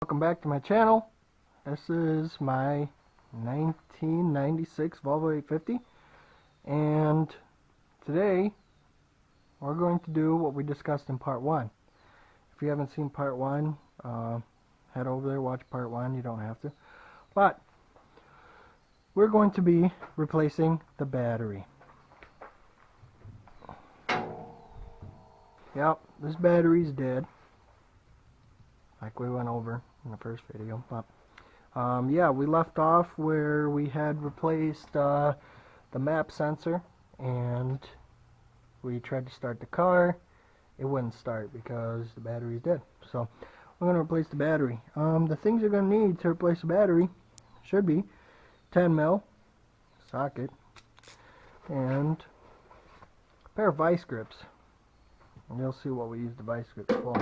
Welcome back to my channel. This is my 1996 Volvo 850, and today we're going to do what we discussed in part 1. If you haven't seen part 1, head over there, watch part 1. You don't have to, but we're going to be replacing the battery. Yep, this battery's dead, like we went over in the first video. But yeah, we left off where we had replaced the map sensor, and we tried to start the car. It wouldn't start because the battery's dead. So we're going to replace the battery. The things you're going to need to replace the battery should be 10mm socket and a pair of vice grips. And you'll see what we use the vice grips for.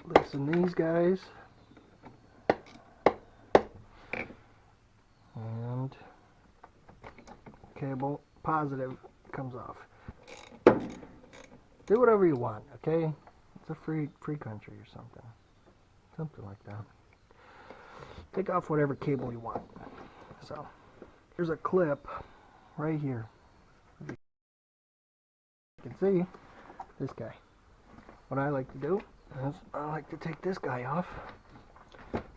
Loosen these guys, and cable positive comes off. Do whatever you want, okay? It's a free country or something like that. Take off whatever cable you want. So there's a clip right here. You can see this guy. What I like to do is I like to take this guy off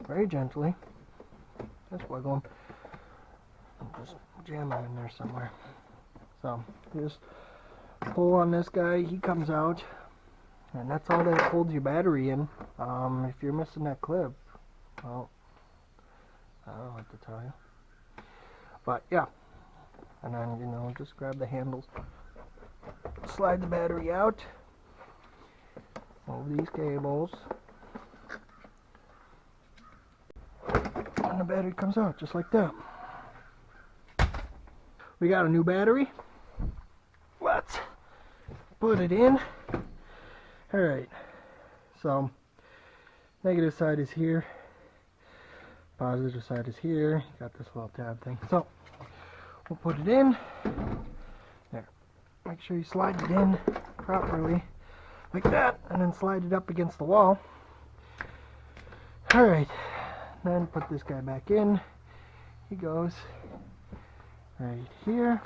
very gently. Just wiggle him and just jam him in there somewhere. So just pull on this guy, he comes out, and that's all that holds your battery in. If you're missing that clip, well, I don't know what to tell you. But yeah, and then, you know, just grab the handles, slide the battery out, move these cables, and the battery comes out just like that. We got a new battery. Let's put it in. Alright, so negative side is here, positive side is here. Got this little tab thing. So we'll put it in there. Make sure you slide it in properly like that, and then slide it up against the wall. Alright, then put this guy back in. He goes right here.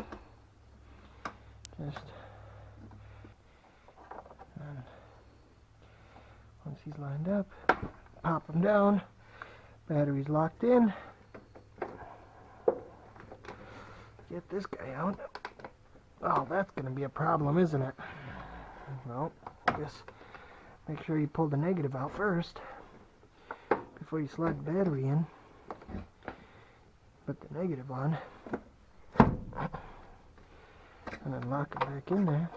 Just once he's lined up, pop him down. Battery's locked in. Get this guy out. Oh, that's going to be a problem, isn't it? Well, just make sure you pull the negative out first before you slide the battery in. Put the negative on, and then lock it back in there.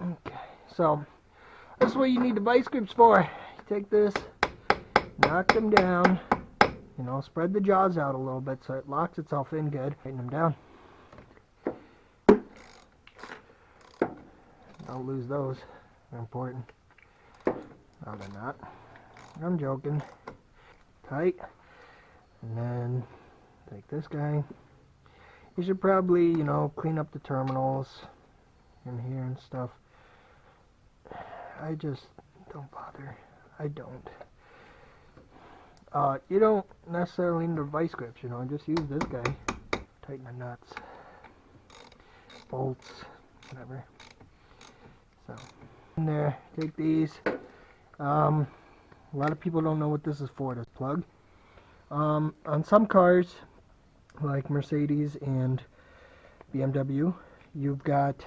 Okay, so that's what you need the vice grips for. You take this, knock them down, you know, spread the jaws out a little bit so it locks itself in good. Tighten them down. Don't lose those. They're important. No, they're not. I'm joking. Tight. And then take this guy. You should probably, you know, clean up the terminals in here and stuff. I just don't bother. I don't. You don't necessarily need the vice grips, you know. Just use this guy. Tighten the nuts, bolts, whatever. So in there, take these. A lot of people don't know what this is for. This plug. On some cars, like Mercedes and BMW, you got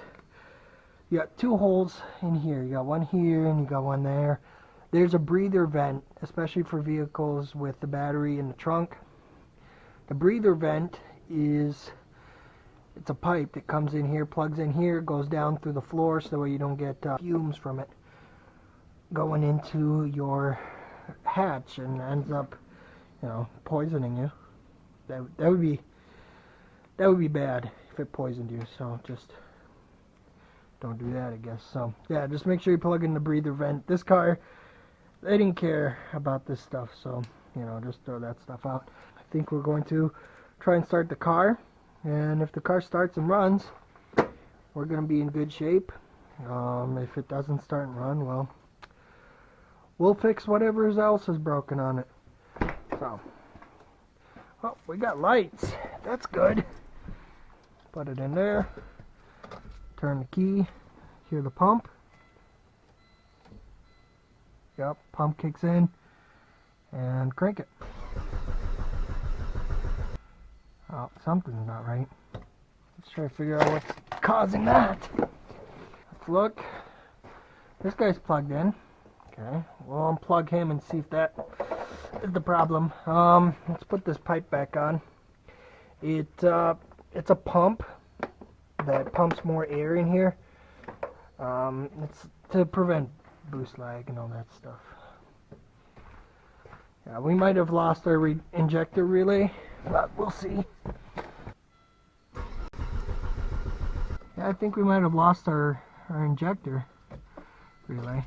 two holes in here. You got one here and you got one there. There's a breather vent, especially for vehicles with the battery in the trunk. The breather vent it's a pipe that comes in here, plugs in here, goes down through the floor so that way you don't get fumes from it going into your hatch and ends up, you know, poisoning you. That would be bad if it poisoned you. So just don't do that, I guess. So yeah, just make sure you plug in the breather vent. This car, they didn't care about this stuff, so, you know, just throw that stuff out. I think we're going to try and start the car, and if the car starts and runs, we're going to be in good shape. If it doesn't start and run, well, we'll fix whatever else is broken on it. So, oh, we got lights. That's good. Put it in there. Turn the key. Hear the pump. Yep, pump kicks in. And crank it. Oh, something's not right. Let's try to figure out what's causing that. Let's look. This guy's plugged in. Okay, we'll unplug him and see if that is the problem. Let's put this pipe back on. It's a pump that pumps more air in here. It's to prevent boost lag and all that stuff. Yeah, we might have lost our injector relay, but we'll see. Yeah, I think we might have lost our injector relay,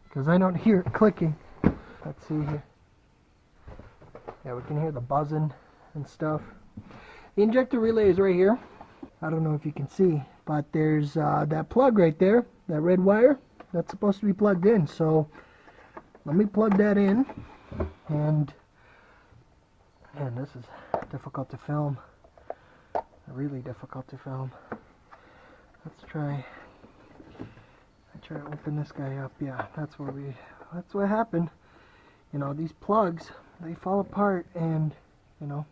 because I don't hear it clicking. Let's see here. Yeah, we can hear the buzzing and stuff. The injector relay is right here. I don't know if you can see, but there's that plug right there, that red wire, that's supposed to be plugged in. So let me plug that in. And man, this is difficult to film. Really difficult to film. Let's try. I try to open this guy up. Yeah, that's what happened. You know, these plugs, they fall apart, and you know,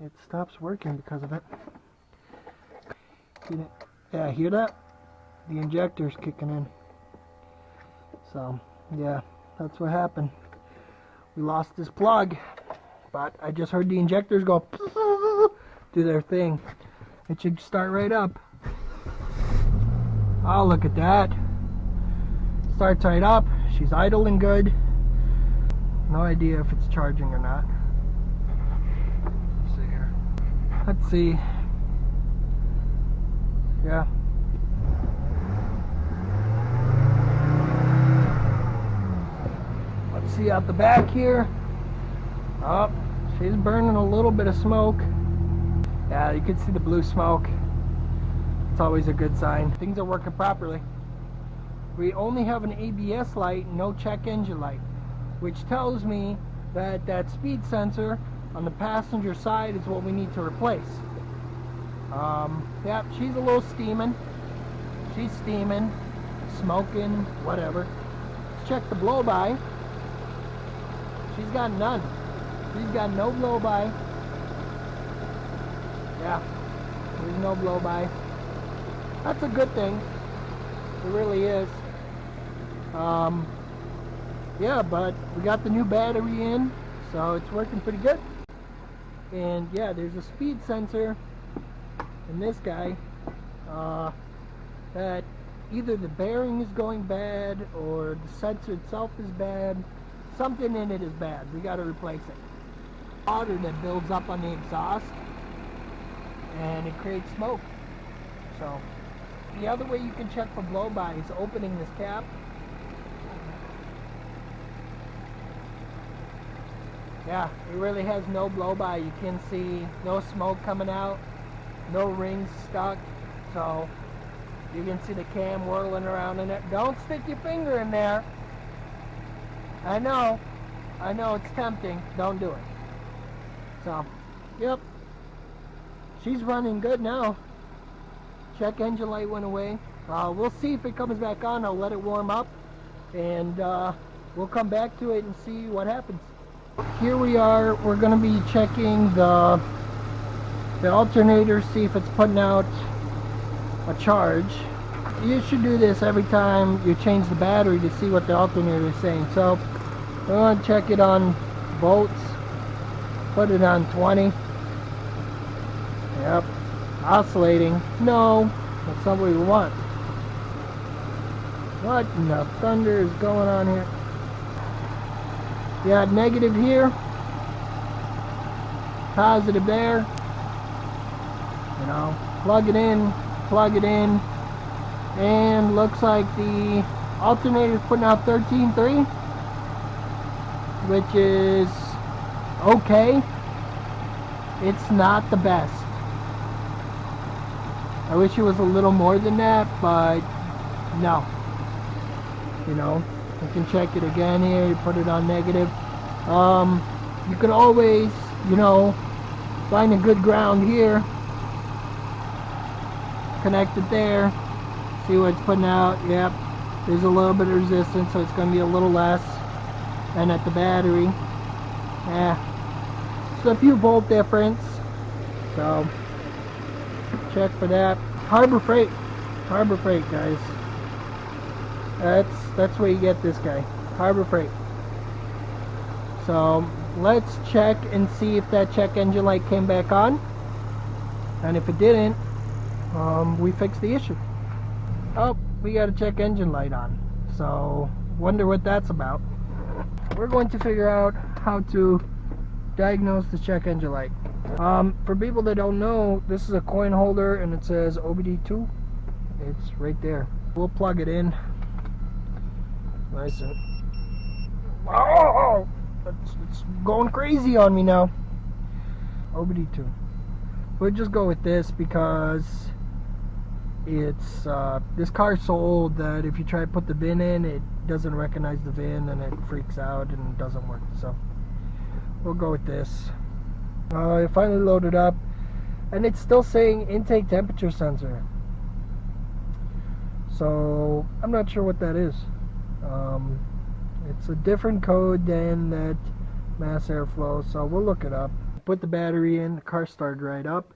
it stops working because of it. Yeah, hear that? The injector's kicking in. So yeah, that's what happened. We lost this plug, but I just heard the injectors go do their thing. It should start right up. Oh, look at that. Starts right up. She's idling good. No idea if it's charging or not. Let's see here. Let's see. Yeah. Let's see out the back here. Oh, she's burning a little bit of smoke. Yeah, you can see the blue smoke. It's always a good sign. Things are working properly. We only have an ABS light, no check engine light, which tells me that that speed sensor on the passenger side is what we need to replace. Yeah, she's a little steaming. She's steaming, smoking, whatever. Let's check the blow-by. She's got none. She's got no blow-by. Yeah, there's no blow-by. That's a good thing. It really is. Yeah, but we got the new battery in, so it's working pretty good. And yeah, there's a speed sensor in this guy that either the bearing is going bad or the sensor itself is bad. Something in it is bad. We got to replace it. Water that builds up on the exhaust and it creates smoke. So the other way you can check for blow-by is opening this cap. Yeah, it really has no blow-by. You can see no smoke coming out, no rings stuck. So you can see the cam whirling around in it. Don't stick your finger in there. I know it's tempting. Don't do it. So, yep. She's running good now. Check engine light went away. We'll see if it comes back on. I'll let it warm up, and we'll come back to it and see what happens. Here we are. We're going to be checking the alternator, see if it's putting out a charge. You should do this every time you change the battery to see what the alternator is saying. So we want to check it on volts. Put it on 20. Yep. Oscillating. No, that's not what we want. What in the thunder is going on here? Yeah, negative here. Positive there. You know, plug it in, and looks like the alternator is putting out 13.3, which is okay. It's not the best. I wish it was a little more than that, but no. You know, You can check it again here. You put it on negative. You can always, you know, find a good ground here. Connect it there. See what it's putting out. Yep. There's a little bit of resistance, so it's going to be a little less. And at the battery, yeah, so a few volt difference. So check for that. Harbor Freight, guys. That's where you get this guy, Harbor Freight. So let's check and see if that check engine light came back on, and if it didn't, we fixed the issue. Oh, we got a check engine light on, so wonder what that's about. We're going to figure out how to diagnose the check engine light. For people that don't know, this is a coin holder and it says OBD2. It's right there. We'll plug it in. Nice and... Oh! It's going crazy on me now. OBD2. We'll just go with this because it's this car's so old that if you try to put the VIN in, it doesn't recognize the VIN and it freaks out and it doesn't work. So we'll go with this. It finally loaded up and it's still saying intake temperature sensor, so I'm not sure what that is. It's a different code than that mass airflow, so we'll look it up. Put the battery in, the car started right up,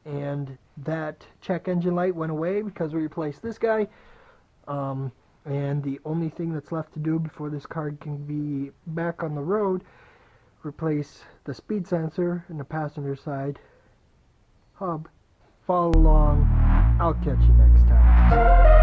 and that check engine light went away because we replaced this guy. And the only thing that's left to do before this car can be back on the road, replace the speed sensor in the passenger side hub. Follow along. I'll catch you next time.